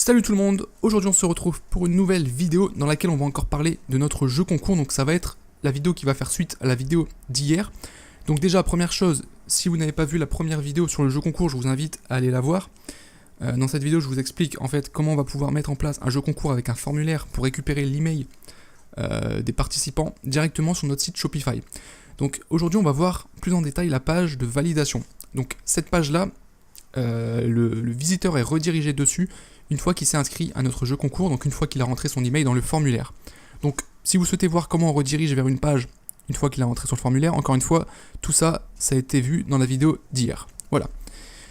Salut tout le monde, aujourd'hui on se retrouve pour une nouvelle vidéo dans laquelle on va encore parler de notre jeu concours, donc ça va être la vidéo qui va faire suite à la vidéo d'hier. Donc déjà première chose, si vous n'avez pas vu la première vidéo sur le jeu concours, je vous invite à aller la voir. Dans cette vidéo je vous explique en fait comment on va pouvoir mettre en place un jeu concours avec un formulaire pour récupérer l'email des participants directement sur notre site Shopify. Donc aujourd'hui on va voir plus en détail la page de validation. Donc cette page là, le visiteur est redirigé dessus une fois qu'il s'est inscrit à notre jeu concours, donc une fois qu'il a rentré son email dans le formulaire. Donc si vous souhaitez voir comment on redirige vers une page une fois qu'il a rentré sur le formulaire, encore une fois, tout ça, ça a été vu dans la vidéo d'hier. Voilà.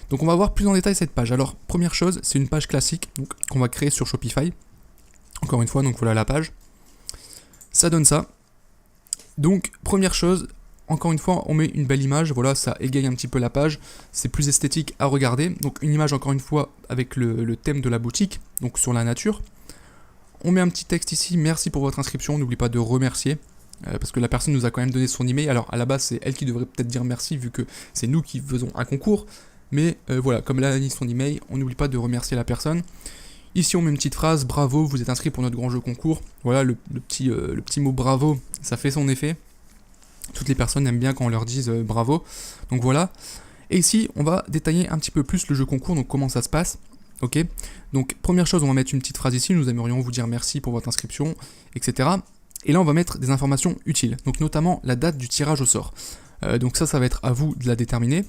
Donc on va voir plus en détail cette page. Alors première chose, c'est une page classique qu'on va créer sur Shopify. Encore une fois, donc voilà la page. Ça donne ça. Donc première chose, encore une fois, on met une belle image, voilà, ça égaye un petit peu la page, c'est plus esthétique à regarder. Donc une image encore une fois avec le thème de la boutique, donc sur la nature. On met un petit texte ici, merci pour votre inscription, n'oublie pas de remercier, parce que la personne nous a quand même donné son email. Alors à la base c'est elle qui devrait peut-être dire merci vu que c'est nous qui faisons un concours. Mais voilà, comme elle a mis son email, on n'oublie pas de remercier la personne. Ici on met une petite phrase, bravo, vous êtes inscrit pour notre grand jeu concours. Voilà, le petit mot bravo, ça fait son effet. Toutes les personnes aiment bien quand on leur dise bravo. Donc voilà. Et ici, on va détailler un petit peu plus le jeu concours, donc comment ça se passe. Ok. Donc première chose, on va mettre une petite phrase ici. Nous aimerions vous dire merci pour votre inscription, etc. Et là, on va mettre des informations utiles. Donc notamment la date du tirage au sort. Donc ça va être à vous de la déterminer.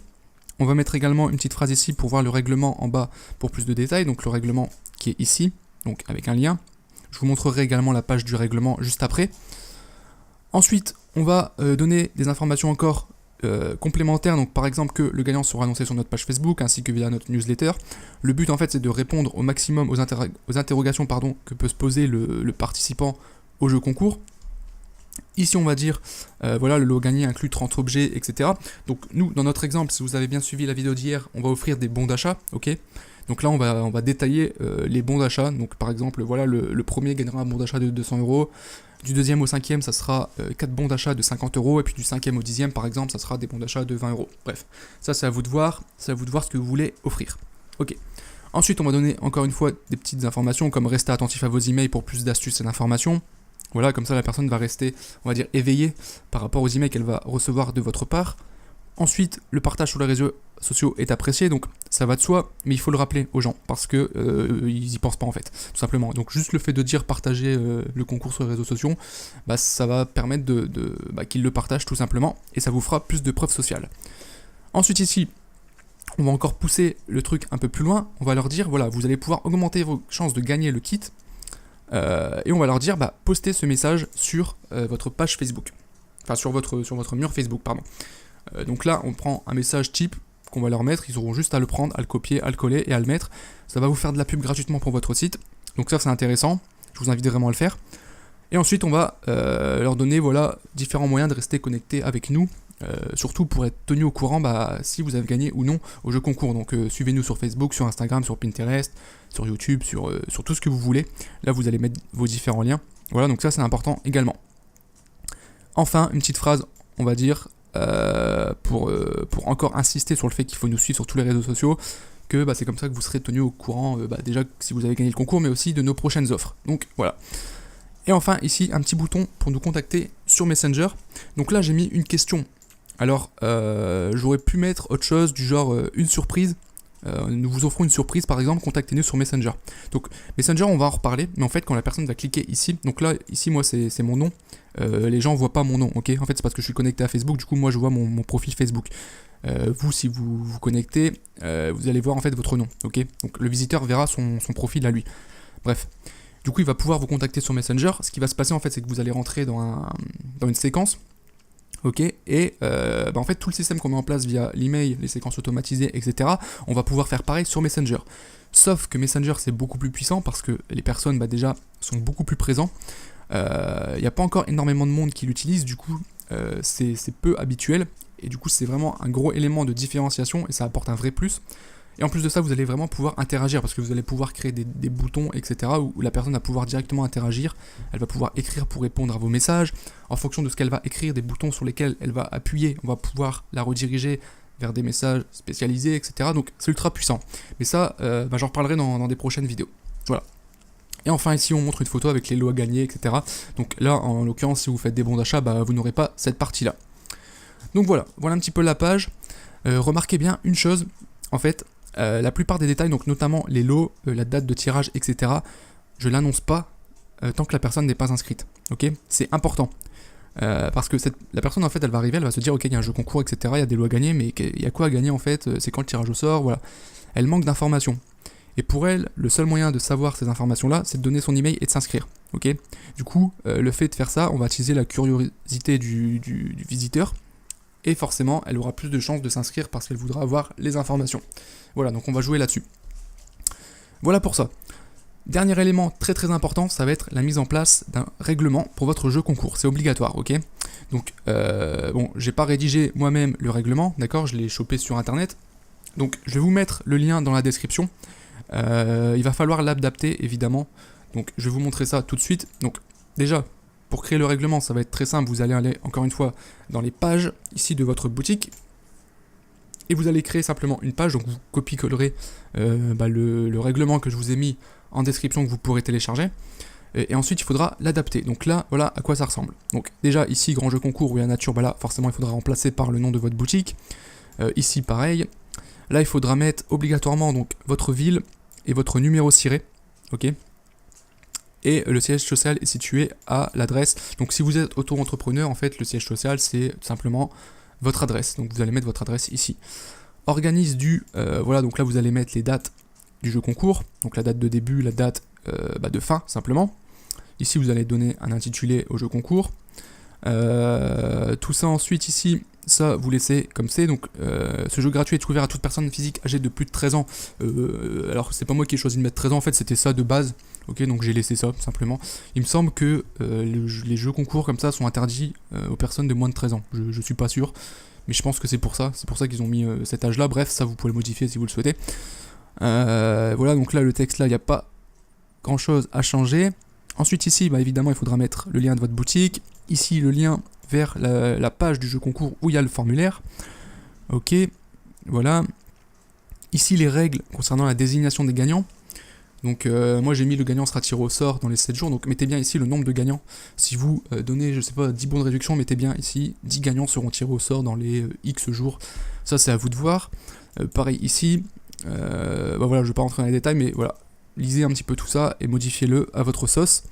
On va mettre également une petite phrase ici pour voir le règlement en bas pour plus de détails. Donc le règlement qui est ici, donc avec un lien. Je vous montrerai également la page du règlement juste après. Ensuite, on va donner des informations encore complémentaires, donc par exemple que le gagnant sera annoncé sur notre page Facebook ainsi que via notre newsletter. Le but en fait c'est de répondre au maximum aux interrogations que peut se poser le participant au jeu concours. Ici on va dire, voilà, le lot gagné inclut 30 objets, etc. Donc nous, dans notre exemple, si vous avez bien suivi la vidéo d'hier, on va offrir des bons d'achat, ok. Donc là on va détailler les bons d'achat. Donc par exemple, voilà, le premier gagnera un bon d'achat de 200 €. Du deuxième au cinquième, ça sera 4 bons d'achat de 50 €, et puis du cinquième au dixième, par exemple, ça sera des bons d'achat de 20 €. Bref, ça c'est à vous de voir, ce que vous voulez offrir. Ok. Ensuite, on va donner encore une fois des petites informations, comme rester attentif à vos emails pour plus d'astuces et d'informations. Voilà, comme ça la personne va rester, on va dire, éveillée par rapport aux emails qu'elle va recevoir de votre part. Ensuite, le partage sur les réseaux sociaux est apprécié, donc ça va de soi, mais il faut le rappeler aux gens, parce que ils y pensent pas en fait, tout simplement. Donc juste le fait de dire partager le concours sur les réseaux sociaux, bah, ça va permettre qu'ils le partagent tout simplement, et ça vous fera plus de preuves sociales. Ensuite ici, on va encore pousser le truc un peu plus loin, on va leur dire, voilà, vous allez pouvoir augmenter vos chances de gagner le kit, et on va leur dire, postez ce message sur votre page Facebook, enfin sur votre mur Facebook, pardon. Donc là, on prend un message type qu'on va leur mettre, ils auront juste à le prendre, à le copier, à le coller et à le mettre. Ça va vous faire de la pub gratuitement pour votre site. Donc ça, c'est intéressant. Je vous invite vraiment à le faire. Et ensuite, on va leur donner, voilà, différents moyens de rester connectés avec nous, surtout pour être tenu au courant si vous avez gagné ou non au jeu concours. Donc suivez-nous sur Facebook, sur Instagram, sur Pinterest, sur YouTube, sur tout ce que vous voulez. Là, vous allez mettre vos différents liens. Voilà, donc ça, c'est important également. Enfin, une petite phrase, on va dire, pour encore insister sur le fait qu'il faut nous suivre sur tous les réseaux sociaux, que c'est comme ça que vous serez tenu au courant, déjà si vous avez gagné le concours, mais aussi de nos prochaines offres. Donc voilà. Et enfin ici un petit bouton pour nous contacter sur Messenger. Donc là j'ai mis une question. Alors j'aurais pu mettre autre chose du genre une surprise. Nous vous offrons une surprise, par exemple, contactez-nous sur Messenger. Donc Messenger, on va en reparler, mais en fait quand la personne va cliquer ici, donc là ici moi c'est mon nom, les gens voient pas mon nom, ok. En fait c'est parce que je suis connecté à Facebook, du coup moi je vois mon profil Facebook. Vous, si vous vous connectez, vous allez voir en fait votre nom, ok. Donc le visiteur verra son profil à lui. Bref, du coup il va pouvoir vous contacter sur Messenger. Ce qui va se passer en fait, c'est que vous allez rentrer dans une séquence. Ok, et en fait tout le système qu'on met en place via l'email, les séquences automatisées, etc., on va pouvoir faire pareil sur Messenger. Sauf que Messenger c'est beaucoup plus puissant parce que les personnes déjà sont beaucoup plus présents. Il n'y a pas encore énormément de monde qui l'utilise, du coup c'est peu habituel, et du coup c'est vraiment un gros élément de différenciation et ça apporte un vrai plus. Et en plus de ça, vous allez vraiment pouvoir interagir parce que vous allez pouvoir créer des boutons, etc. où la personne va pouvoir directement interagir. Elle va pouvoir écrire pour répondre à vos messages. En fonction de ce qu'elle va écrire, des boutons sur lesquels elle va appuyer, on va pouvoir la rediriger vers des messages spécialisés, etc. Donc c'est ultra puissant. Mais ça, j'en reparlerai dans des prochaines vidéos. Voilà. Et enfin ici on montre une photo avec les lots à gagner, etc. Donc là en l'occurrence si vous faites des bons d'achat, bah, vous n'aurez pas cette partie là. Donc voilà un petit peu la page. Remarquez bien une chose, en fait, la plupart des détails, donc notamment les lots, la date de tirage, etc. Je l'annonce pas tant que la personne n'est pas inscrite. Ok, c'est important. Parce que la personne en fait elle va arriver, elle va se dire ok il y a un jeu concours, etc. Il y a des lots à gagner, mais il y a quoi à gagner en fait, c'est quand le tirage au sort, voilà. Elle manque d'informations. Et pour elle, le seul moyen de savoir ces informations-là, c'est de donner son email et de s'inscrire. Ok. Du coup, le fait de faire ça, on va attiser la curiosité du visiteur. Et forcément, elle aura plus de chances de s'inscrire parce qu'elle voudra avoir les informations. Voilà, donc on va jouer là-dessus. Voilà pour ça. Dernier élément très très important, ça va être la mise en place d'un règlement pour votre jeu concours. C'est obligatoire, ok? Donc, bon, j'ai pas rédigé moi-même le règlement, d'accord? Je l'ai chopé sur internet. Donc, je vais vous mettre le lien dans la description. Il va falloir l'adapter, évidemment. Donc, je vais vous montrer ça tout de suite. Donc, déjà, pour créer le règlement, ça va être très simple. Vous allez aller, encore une fois, dans les pages, ici, de votre boutique. Et vous allez créer simplement une page. Donc, vous copie-collerez le règlement que je vous ai mis en description que vous pourrez télécharger. Et ensuite, il faudra l'adapter. Donc là, voilà à quoi ça ressemble. Donc, déjà, ici, grand jeu concours, oui, à nature, bah là, forcément, il faudra remplacer par le nom de votre boutique. Ici, pareil. Là, il faudra mettre obligatoirement donc, votre ville et votre numéro ciré. Ok. Et le siège social est situé à l'adresse. Donc si vous êtes auto-entrepreneur, en fait, le siège social, c'est tout simplement votre adresse. Donc vous allez mettre votre adresse ici. Organise du... voilà, donc là, vous allez mettre les dates du jeu concours. Donc la date de début, la date de fin, simplement. Ici, vous allez donner un intitulé au jeu concours. Tout ça ensuite, ici, ça, vous laissez comme c'est. Donc ce jeu gratuit est ouvert à toute personne physique âgée de plus de 13 ans. Alors, c'est pas moi qui ai choisi de mettre 13 ans, en fait, c'était ça de base. Ok, donc j'ai laissé ça, simplement. Il me semble que les jeux concours comme ça sont interdits aux personnes de moins de 13 ans. Je suis pas sûr, mais je pense que c'est pour ça. C'est pour ça qu'ils ont mis cet âge-là. Bref, ça, vous pouvez le modifier si vous le souhaitez. Voilà, donc là, le texte, là, il n'y a pas grand-chose à changer. Ensuite, ici, bah, évidemment, il faudra mettre le lien de votre boutique. Ici, le lien vers la page du jeu concours où il y a le formulaire. Ok, voilà. Ici, les règles concernant la désignation des gagnants. Donc moi j'ai mis le gagnant sera tiré au sort dans les 7 jours, donc mettez bien ici le nombre de gagnants. Si vous donnez, je sais pas, 10 bons de réduction, mettez bien ici 10 gagnants seront tirés au sort dans les X jours. Ça c'est à vous de voir. Pareil ici, voilà, je vais pas rentrer dans les détails, mais voilà, lisez un petit peu tout ça et modifiez-le à votre sauce.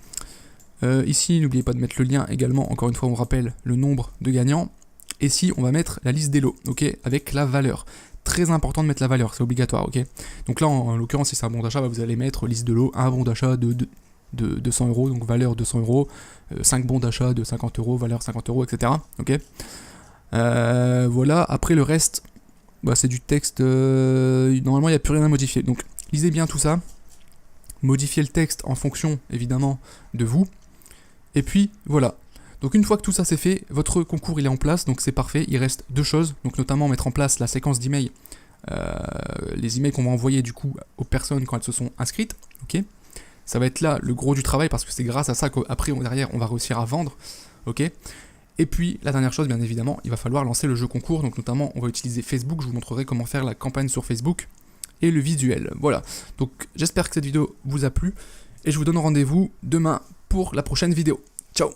Ici, n'oubliez pas de mettre le lien également, encore une fois on rappelle le nombre de gagnants. Et ici on va mettre la liste des lots, ok, avec la valeur. Très important de mettre la valeur, c'est obligatoire, ok. Donc là, en l'occurrence, si c'est un bon d'achat, bah, vous allez mettre liste de lots, un bon d'achat de 200 €, donc valeur 200 €, 5 bons d'achat de 50 €, valeur 50 €, etc. Ok. Voilà, après le reste, bah, c'est du texte, normalement il n'y a plus rien à modifier. Donc lisez bien tout ça, modifiez le texte en fonction, évidemment, de vous. Et puis, voilà. Donc une fois que tout ça c'est fait, votre concours il est en place, donc c'est parfait. Il reste deux choses, donc notamment mettre en place la séquence d'emails, les emails qu'on va envoyer du coup aux personnes quand elles se sont inscrites. Ok, ça va être là le gros du travail parce que c'est grâce à ça qu'après derrière on va réussir à vendre. Ok. Et puis la dernière chose, bien évidemment, il va falloir lancer le jeu concours. Donc notamment on va utiliser Facebook. Je vous montrerai comment faire la campagne sur Facebook et le visuel. Voilà. Donc j'espère que cette vidéo vous a plu et je vous donne rendez-vous demain pour la prochaine vidéo. Ciao.